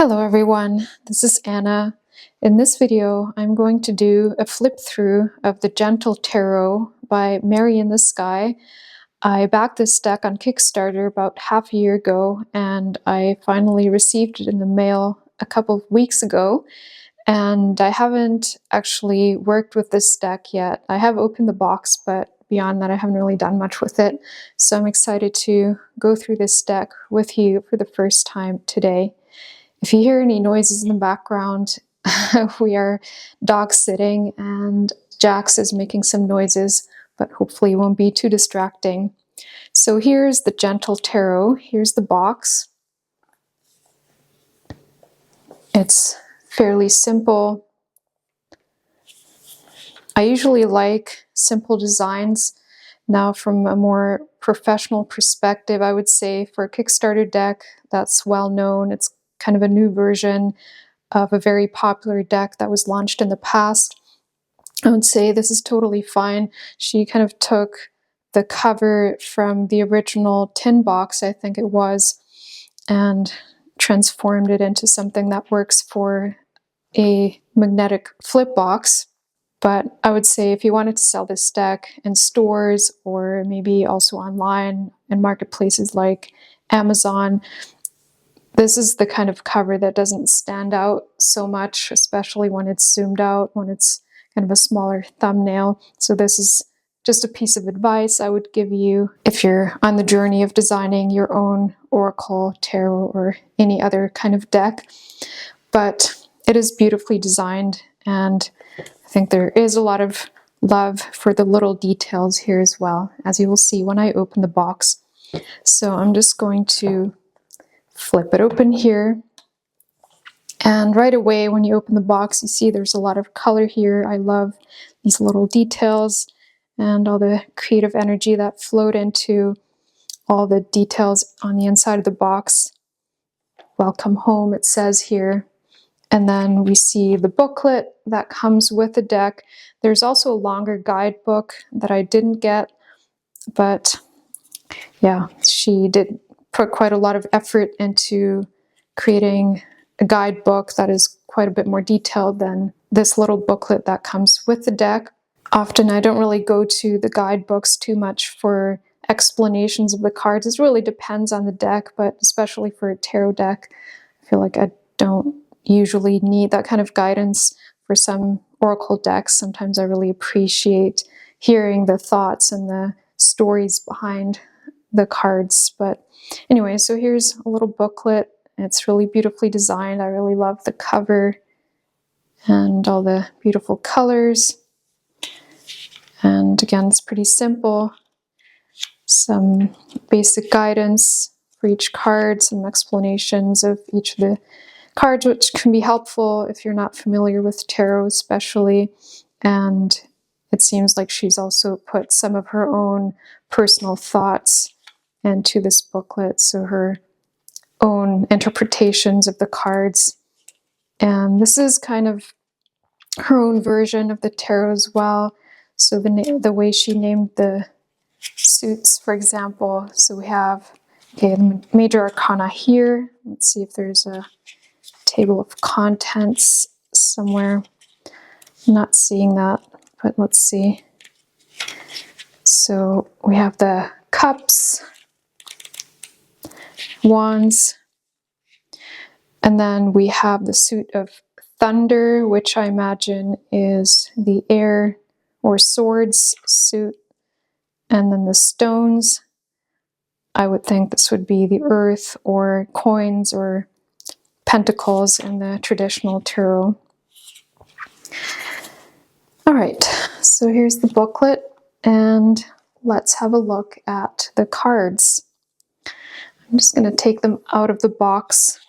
Hello everyone, this is Anna. In this video, I'm going to do a flip through of the Gentle Tarot by Mary in the Sky. I backed this deck on Kickstarter about half a year ago, and I finally received it in the mail a couple of weeks ago. And I haven't actually worked with this deck yet. I have opened the box, but beyond that, I haven't really done much with it. So I'm excited to go through this deck with you for the first time today. If you hear any noises in the background, we are dog sitting and Jax is making some noises, but hopefully it won't be too distracting. So here's the Gentle Tarot. Here's the box. It's fairly simple. I usually like simple designs. Now, from a more professional perspective, I would say for a Kickstarter deck that's well known, it's kind of a new version of a very popular deck that was launched in the past. I would say this is totally fine. She kind of took the cover from the original tin box, I think it was, and transformed it into something that works for a magnetic flip box. But I would say if you wanted to sell this deck in stores or maybe also online in marketplaces like Amazon, this is the kind of cover that doesn't stand out so much, especially when it's zoomed out, when it's kind of a smaller thumbnail. So this is just a piece of advice I would give you if you're on the journey of designing your own Oracle, Tarot, or any other kind of deck. But it is beautifully designed, and I think there is a lot of love for the little details here as well, as you will see when I open the box. So I'm just going to flip it open here. And right away, when you open the box, you see there's a lot of color here. I love these little details and all the creative energy that flowed into all the details on the inside of the box. Welcome home, it says here. And then we see the booklet that comes with the deck. There's also a longer guidebook that I didn't get, but yeah, she did put quite a lot of effort into creating a guidebook that is quite a bit more detailed than this little booklet that comes with the deck. Often I don't really go to the guidebooks too much for explanations of the cards. It really depends on the deck, but especially for a tarot deck, I feel like I don't usually need that kind of guidance. For some Oracle decks, sometimes I really appreciate hearing the thoughts and the stories behind the cards. But anyway, so here's a little booklet. It's really beautifully designed. I really love the cover and all the beautiful colors. And again, it's pretty simple. Some basic guidance for each card, some explanations of each of the cards, which can be helpful if you're not familiar with tarot especially. And it seems like she's also put some of her own personal thoughts into this booklet, so her own interpretations of the cards. And this is kind of her own version of the tarot as well. So the way she named the suits, for example, so we have the major arcana here. Let's see if there's a table of contents somewhere. I'm not seeing that, but let's see. So we have the cups, wands, and then we have the suit of thunder, which I imagine is the air or swords suit. And then the stones, I would think this would be the earth or coins or pentacles in the traditional tarot. All right, so here's the booklet, and let's have a look at the cards. I'm just going to take them out of the box.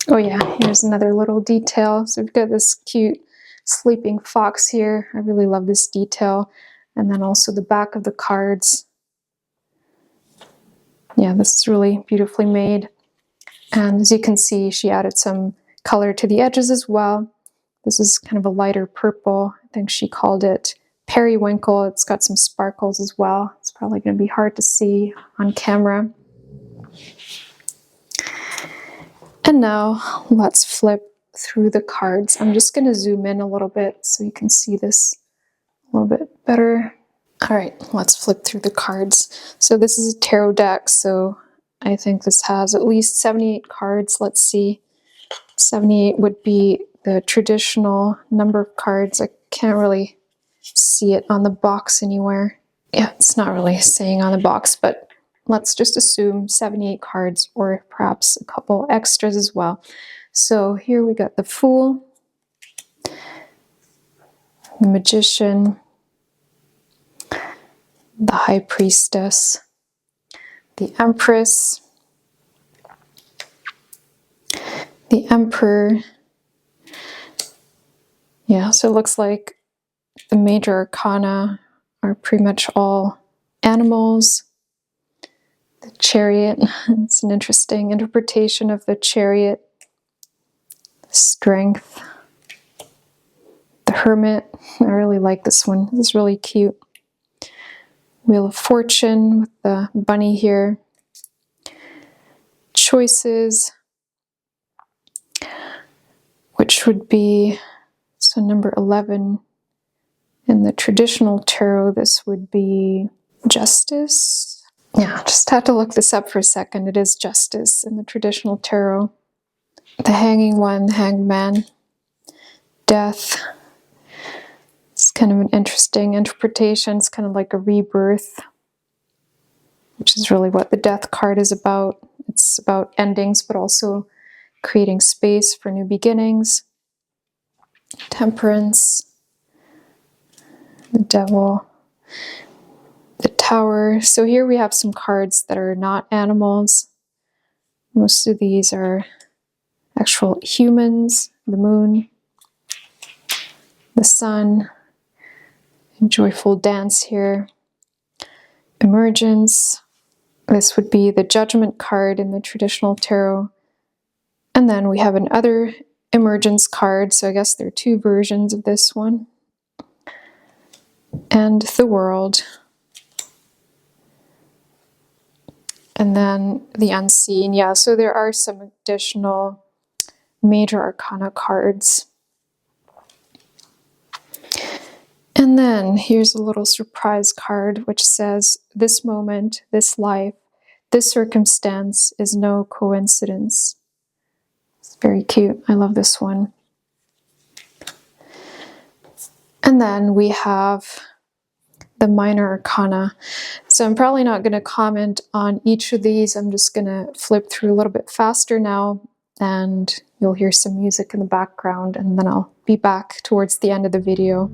Oh yeah, here's another little detail. So we've got this cute sleeping fox here. I really love this detail. And then also the back of the cards. Yeah, this is really beautifully made. And as you can see, she added some color to the edges as well. This is kind of a lighter purple. I think she called it periwinkle. It's got some sparkles as well. It's probably going to be hard to see on camera. And now let's flip through the cards. I'm just going to zoom in a little bit so you can see this a little bit better. All right, let's flip through the cards. So this is a tarot deck, so I think this has at least 78 cards. Let's see. 78 would be the traditional number of cards. I can't really see it on the box anywhere. Yeah, it's not really saying on the box, but let's just assume 78 cards, or perhaps a couple extras as well. So here we got the Fool, the Magician, the High Priestess, the Empress, the Emperor. Yeah, so it looks like the major arcana are pretty much all animals. The Chariot, it's an interesting interpretation of the Chariot. Strength. The Hermit, I really like this one. This is really cute. Wheel of Fortune with the bunny here. Choices, which would be, so number 11 in the traditional tarot, this would be Justice. Yeah, just had to look this up for a second. It is Justice in the traditional tarot. The Hanging One, the Hanged Man. Death. It's kind of an interesting interpretation. It's kind of like a rebirth, which is really what the Death card is about. It's about endings, but also creating space for new beginnings. Temperance. The Devil. The Tower. So here we have some cards that are not animals. Most of these are actual humans. The Moon. The Sun. A joyful dance here. Emergence. This would be the Judgment card in the traditional tarot. And then we have another Emergence card, so I guess there are two versions of this one. And the World. And then the Unseen. Yeah, so there are some additional major arcana cards. And then here's a little surprise card which says, this moment, this life, this circumstance is no coincidence. It's very cute. I love this one. And then we have the minor arcana. So I'm probably not going to comment on each of these. I'm just going to flip through a little bit faster now, and you'll hear some music in the background, and then I'll be back towards the end of the video.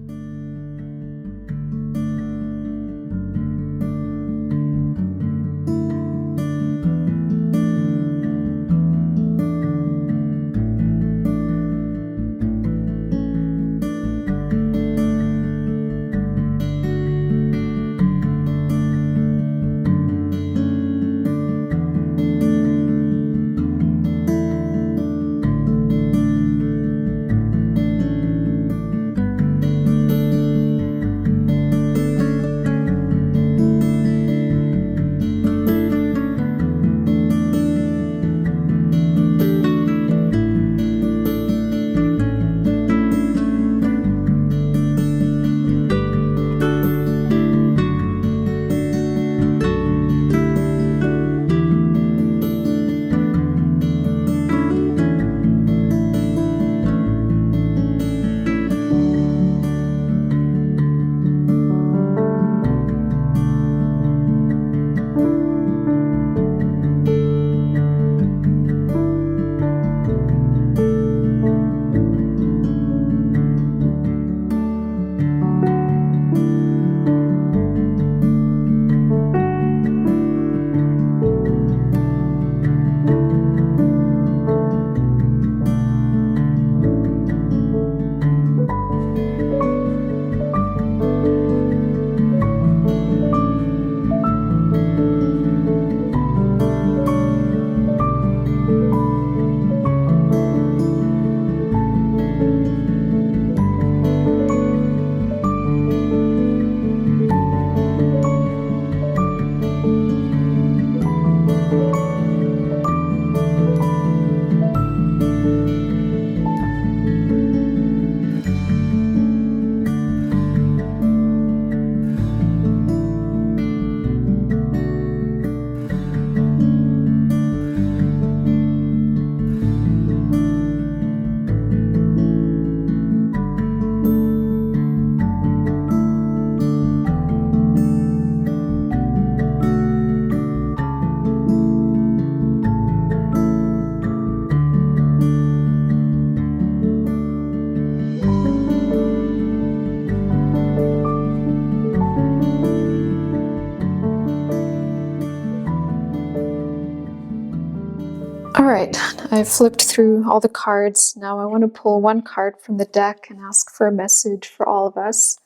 I flipped through all the cards. Now I want to pull one card from the deck and ask for a message for all of us.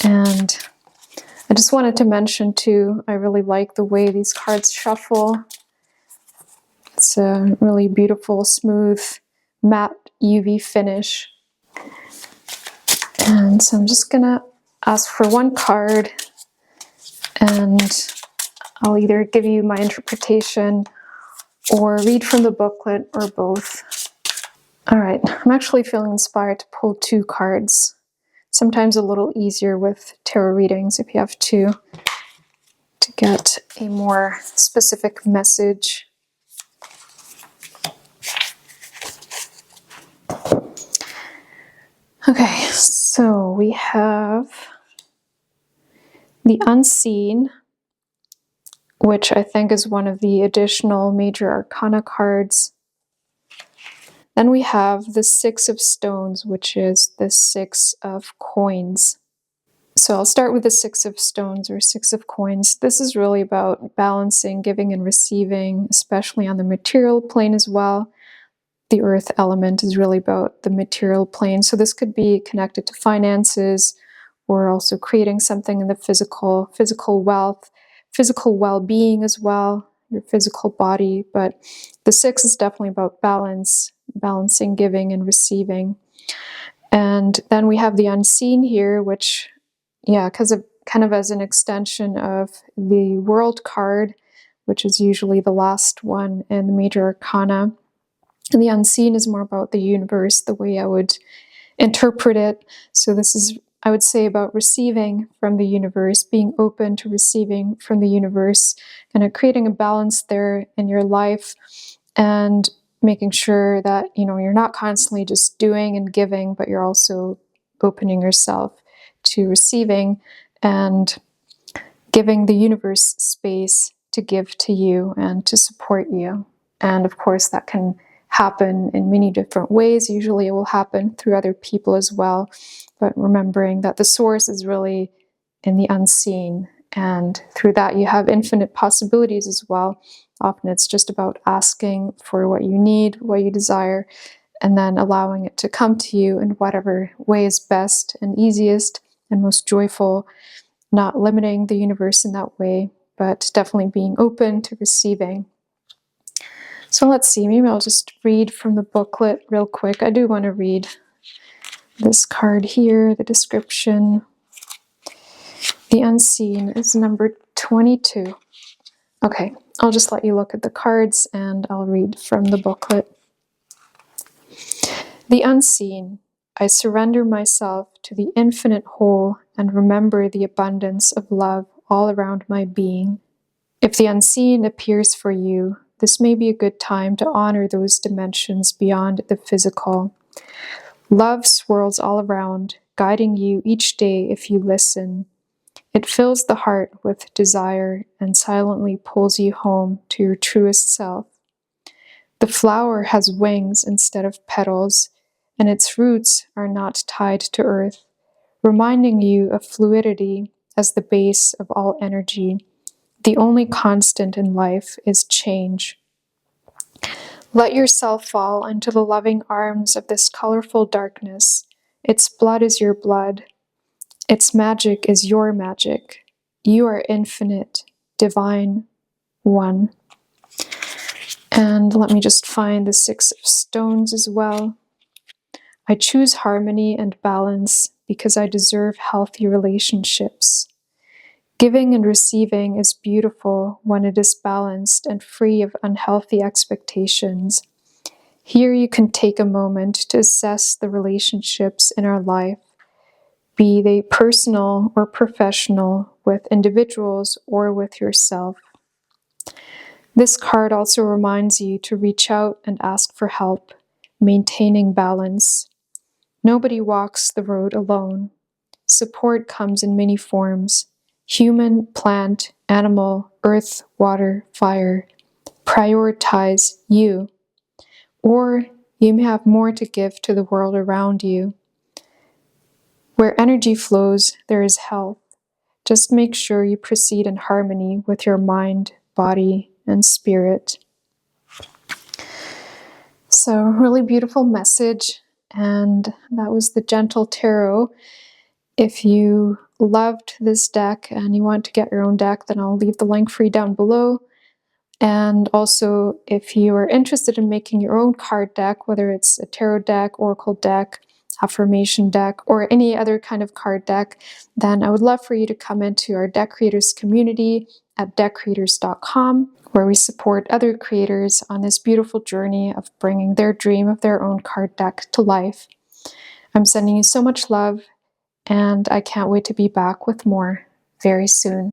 And I just wanted to mention too, I really like the way these cards shuffle. It's a really beautiful, smooth, matte UV finish. And so I'm just gonna ask for one card, and I'll either give you my interpretation or read from the booklet, or both. All right, I'm actually feeling inspired to pull two cards. Sometimes a little easier with tarot readings if you have two, to get a more specific message. Okay, so we have the Unseen, which I think is one of the additional major arcana cards. Then we have the Six of Stones, which is the Six of Coins. So I'll start with the Six of Stones, or Six of Coins. This is really about balancing giving and receiving, especially on the material plane as well. The earth element is really about the material plane. So this could be connected to finances, or also creating something in the physical wealth, physical well-being as well, your physical body. But the six is definitely about balance, balancing giving and receiving. And then we have the Unseen here, which, because of kind of as an extension of the World card, which is usually the last one in the major arcana. And the Unseen is more about the universe, the way I would interpret it. So this is, I would say, about receiving from the universe, being open to receiving from the universe, and creating a balance there in your life, and making sure that, you're not constantly just doing and giving, but you're also opening yourself to receiving and giving the universe space to give to you and to support you. And of course, that can happen in many different ways. Usually it will happen through other people as well, but remembering that the source is really in the unseen, and through that you have infinite possibilities as well. Often it's just about asking for what you need, what you desire, and then allowing it to come to you in whatever way is best and easiest and most joyful, not limiting the universe in that way, but definitely being open to receiving. So let's see, maybe I'll just read from the booklet real quick. I do want to read this card here, the description. The Unseen is number 22. Okay, I'll just let you look at the cards and I'll read from the booklet. The Unseen. I surrender myself to the infinite whole and remember the abundance of love all around my being. If the Unseen appears for you, this may be a good time to honor those dimensions beyond the physical. Love swirls all around, guiding you each day if you listen. It fills the heart with desire and silently pulls you home to your truest self. The flower has wings instead of petals, and its roots are not tied to earth, reminding you of fluidity as the base of all energy. The only constant in life is change. Let yourself fall into the loving arms of this colorful darkness. Its blood is your blood. Its magic is your magic. You are infinite, divine, one. And let me just find the Six of Stones as well. I choose harmony and balance because I deserve healthy relationships. Giving and receiving is beautiful when it is balanced and free of unhealthy expectations. Here you can take a moment to assess the relationships in our life, be they personal or professional, with individuals or with yourself. This card also reminds you to reach out and ask for help, maintaining balance. Nobody walks the road alone. Support comes in many forms: human, plant, animal, earth, water, fire. Prioritize you. Or you may have more to give to the world around you. Where energy flows, there is health. Just make sure you proceed in harmony with your mind, body, and spirit. So, really beautiful message. And that was the Gentle Tarot. If you loved this deck and you want to get your own deck, then I'll leave the link for you down below. And also, if you are interested in making your own card deck, whether it's a tarot deck, oracle deck, affirmation deck, or any other kind of card deck, then I would love for you to come into our Deck Creators community at deckcreators.com, where we support other creators on this beautiful journey of bringing their dream of their own card deck to life. I'm sending you so much love, and I can't wait to be back with more very soon.